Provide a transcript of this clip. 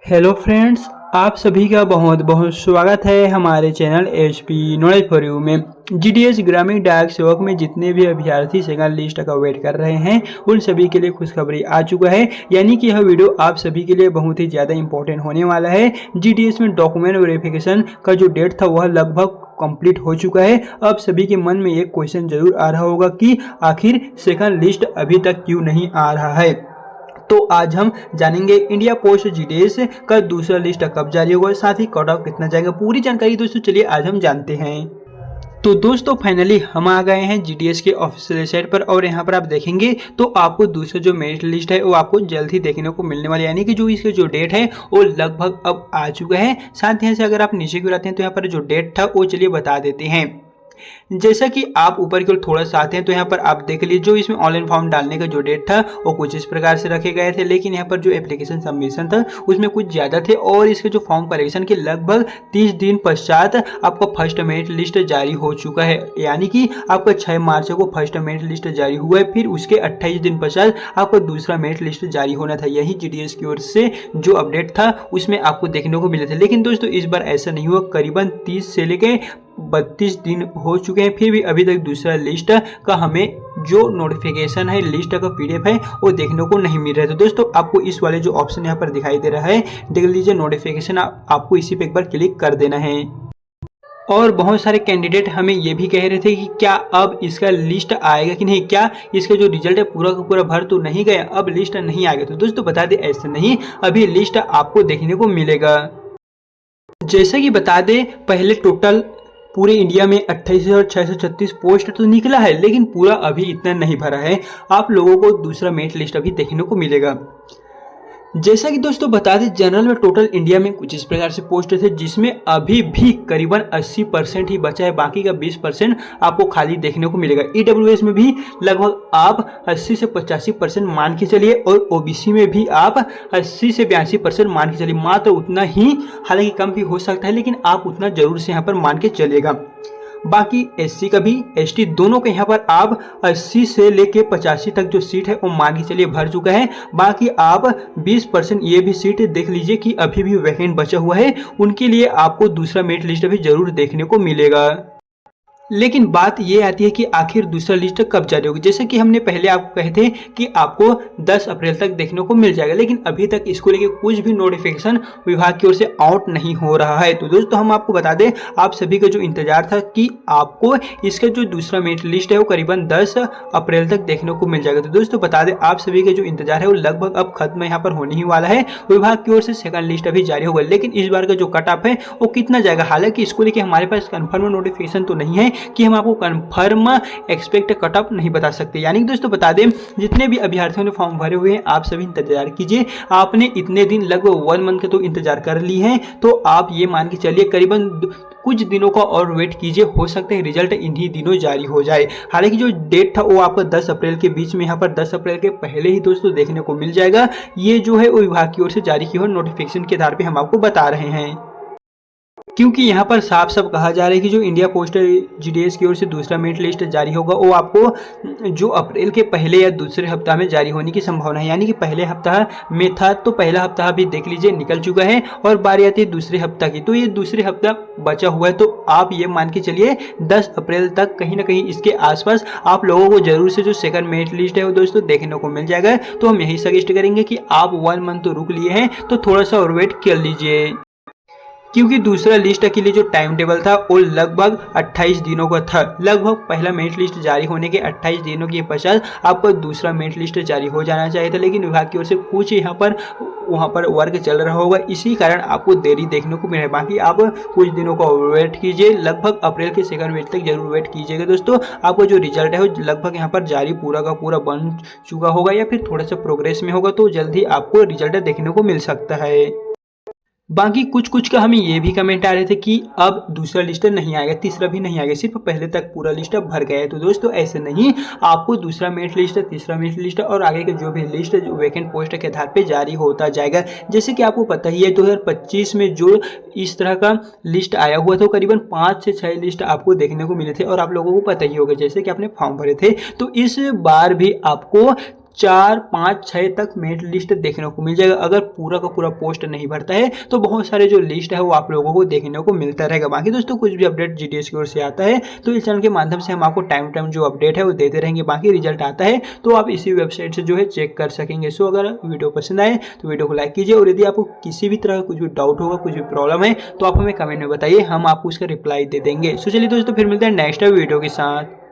Hello friends, आप सभी का बहुत बहुत स्वागत है हमारे channel HP knowledge for you में। जीडीएस ग्रामीण डाक सेवक में जितने भी अभ्यर्थी सेकंड लिस्ट का वेट कर रहे हैं उन सभी के लिए खुशखबरी आ चुका है। यानी कि यह वीडियो आप सभी के लिए बहुत ही ज़्यादा इंपॉर्टेंट होने वाला है। जीडीएस में डॉक्यूमेंट वेरिफिकेशन का जो डेट था वह लगभग कंप्लीट हो चुका है। अब सभी के मन में एक क्वेश्चन जरूर आ रहा होगा कि आखिर सेकंड लिस्ट अभी तक क्यों नहीं आ रहा है। तो आज हम जानेंगे इंडिया पोस्ट जीडीएस का दूसरा लिस्ट कब जारी होगा, साथ ही कट ऑफ कितना जाएगा, पूरी जानकारी दोस्तों चलिए आज हम जानते हैं। तो दोस्तों फाइनली हम आ गए हैं जीडीएस के ऑफिशियल वेबसाइट पर और यहाँ पर आप देखेंगे तो आपको दूसरा जो मेरिट लिस्ट है वो आपको जल्द ही देखने को मिलने वाला है। यानी कि जो इसके जो डेट है वो लगभग अब आ चुका है। साथ ही से अगर आप नीचे की ओर आते हैं तो यहाँ पर जो डेट था वो चलिए बता देते हैं। जैसा कि आप ऊपर की ओर थोड़ा सा आते हैं तो यहाँ पर आप देख लीजिए जो इसमें ऑनलाइन फॉर्म डालने का जो डेट था वो कुछ इस प्रकार से रखे गए थे, लेकिन यहाँ पर जो एप्लीकेशन सबमिशन था उसमें कुछ ज़्यादा थे और इसके जो फॉर्म कलेक्शन के लगभग 30 दिन पश्चात आपका फर्स्ट मेरिट लिस्ट जारी हो चुका है। यानी कि आपका 6 मार्च को फर्स्ट मेरिट लिस्ट जारी हुआ है, फिर उसके 28 दिन पश्चात आपका दूसरा मेरिट लिस्ट जारी होना था। यही जीडीएस की ओर से जो अपडेट था उसमें आपको देखने को मिले थे। लेकिन दोस्तों इस बार ऐसा नहीं हुआ, करीबन 30 से लेकर 32 दिन हो चुके हैं, फिर भी अभी तक दूसरा लिस्ट का हमें जो नोटिफिकेशन है, लिस्ट का पीडीएफ है वो देखने को नहीं मिल रहा है। तो दोस्तों आपको इस वाले जो ऑप्शन यहाँ पर दिखाई दे रहा है देख लीजिए नोटिफिकेशन, आपको इसी पे एक बार क्लिक कर देना है। और बहुत सारे कैंडिडेट हमें ये भी कह रहे थे कि क्या अब इसका लिस्ट आएगा कि नहीं, क्या इसका जो रिजल्ट है पूरा का पूरा भर तो नहीं गया, अब लिस्ट नहीं आएगा। तो दोस्तों बता दें ऐसा नहीं, अभी लिस्ट आपको देखने को मिलेगा। जैसे कि बता दें पहले टोटल पूरे इंडिया में 28,636 पोस्ट तो निकला है, लेकिन पूरा अभी इतना नहीं भरा है। आप लोगों को दूसरा मेरिट लिस्ट अभी देखने को मिलेगा। जैसा कि दोस्तों बता दें जनरल में टोटल इंडिया में कुछ इस प्रकार से पोस्ट थे जिसमें अभी भी करीबन 80% ही बचा है, बाकी का 20% आपको खाली देखने को मिलेगा। ईडब्ल्यूएस में भी लगभग आप 80 से 85% मान के चलिए और ओबीसी में भी आप 80 से 82% मान के चलिए, मात्र उतना ही, हालांकि कम भी हो सकता है लेकिन आप उतना जरूर से यहाँ पर मान के चलिएगा। बाकी एससी का भी एसटी दोनों के यहाँ पर आप 80 से लेके 85 तक जो सीट है वो मान के चलिए भर चुका है। बाकी आप 20% ये भी सीट देख लीजिए कि अभी भी वैकेंट बचा हुआ है, उनके लिए आपको दूसरा मेरिट लिस्ट भी जरूर देखने को मिलेगा। लेकिन बात ये आती है कि आखिर दूसरा लिस्ट कब जारी होगी। जैसे कि हमने पहले आपको कहे थे कि आपको 10 अप्रैल तक देखने को मिल जाएगा, लेकिन अभी तक इसको लेके कुछ भी नोटिफिकेशन विभाग की ओर से आउट नहीं हो रहा है। तो दोस्तों हम आपको बता दें, आप सभी का जो इंतजार था कि आपको इसका जो दूसरा मेरिट लिस्ट है वो करीबन 10 अप्रैल तक देखने को मिल जाएगा। तो दोस्तों बता दें आप सभी का जो इंतजार है वो लगभग अब खत्म यहाँ पर होने ही वाला है। विभाग की ओर से सेकंड लिस्ट अभी जारी होगा, लेकिन इस बार का जो कट ऑफ है वो कितना जाएगा, हालांकि इसको लेके हमारे पास कन्फर्म नोटिफिकेशन तो नहीं है कि हम आपको कंफर्म एक्सपेक्ट कट ऑफ नहीं बता सकते। यानी कि दोस्तों बता दें जितने भी अभ्यर्थियों ने फॉर्म भरे हुए हैं आप सभी इंतजार कीजिए। आपने इतने दिन लगभग 1 मंथ का तो इंतजार कर ली है, तो आप ये मान के चलिए करीबन कुछ दिनों का और वेट कीजिए, हो सकता है रिजल्ट इन्हीं दिनों जारी हो जाए। हालांकि जो डेट था वो आपको 10 अप्रैल के बीच में, यहाँ पर 10 अप्रैल के पहले ही दोस्तों देखने को मिल जाएगा। ये जो है वो विभाग की ओर से जारी की हुई नोटिफिकेशन के आधार पर हम आपको बता रहे हैं, क्योंकि यहाँ पर साफ साफ कहा जा रहा है कि जो इंडिया पोस्ट जीडीएस की ओर से दूसरा मेरिट लिस्ट जारी होगा वो आपको जो अप्रैल के पहले या दूसरे हफ्ता में जारी होने की संभावना है। यानी कि पहले हफ्ता में था तो पहला हफ्ता भी देख लीजिए निकल चुका है और बारी आती है दूसरे हफ्ता की, तो ये दूसरे हफ्ता बचा हुआ है। तो आप ये मान के चलिए 10 अप्रैल तक कहीं ना कहीं इसके आसपास आप लोगों को जरूर से जो सेकंड मेरिट लिस्ट है वो दोस्तों देखने को मिल जाएगा। तो हम यही सजेस्ट करेंगे कि आप 1 मंथ तो रुक लिए हैं तो थोड़ा सा और वेट कर लीजिए, क्योंकि दूसरा लिस्ट के लिए जो टाइम टेबल था वो लगभग 28 दिनों का था। लगभग पहला मेरिट लिस्ट जारी होने के 28 दिनों के पश्चात आपको दूसरा मेरिट लिस्ट जारी हो जाना चाहिए था, लेकिन विभाग की ओर से कुछ वहाँ पर वर्क चल रहा होगा, इसी कारण आपको देरी देखने को मिले। बाकी आप कुछ दिनों का वेट कीजिए, लगभग अप्रैल के सेकंड वीक तक जरूर वेट कीजिएगा दोस्तों। आपको जो रिजल्ट है वो लगभग यहाँ पर जारी पूरा का पूरा बन चुका होगा या फिर थोड़ा सा प्रोग्रेस में होगा, तो जल्द ही आपको रिजल्ट देखने को मिल सकता है। बाकी कुछ का हमें ये भी कमेंट आ रहे थे कि अब दूसरा लिस्ट नहीं आएगा, तीसरा भी नहीं आएगा, सिर्फ पहले तक पूरा लिस्ट भर गया है। तो दोस्तों ऐसे नहीं, आपको दूसरा मेरिट लिस्ट, तीसरा मेरिट लिस्ट और आगे के जो भी लिस्ट जो वैकेंट पोस्ट के आधार पे जारी होता जाएगा। जैसे कि आपको पता ही है 2025 में जो इस तरह का लिस्ट आया हुआ था करीबन 5 से 6 लिस्ट आपको देखने को मिले थे और आप लोगों को पता ही होगा जैसे कि आपने फॉर्म भरे थे। तो इस बार भी आपको 4, 5, 6 तक मेरिट लिस्ट देखने को मिल जाएगा। अगर पूरा का पूरा पोस्ट नहीं भरता है तो बहुत सारे जो लिस्ट है वो आप लोगों को देखने को मिलता रहेगा। बाकी दोस्तों कुछ भी अपडेट जीडीएस की ओर से आता है तो इस चैनल के माध्यम से हम आपको टाइम टाइम जो अपडेट है वो देते रहेंगे। बाकी रिजल्ट आता है तो आप इसी वेबसाइट से जो है चेक कर सकेंगे। सो अगर वीडियो पसंद आए तो वीडियो को लाइक कीजिए और यदि आपको किसी भी तरह का कुछ भी डाउट होगा, कुछ भी प्रॉब्लम है तो आप हमें कमेंट में बताइए, हम आपको उसका रिप्लाई दे देंगे। सो चलिए दोस्तों फिर मिलते हैं नेक्स्ट वीडियो के साथ।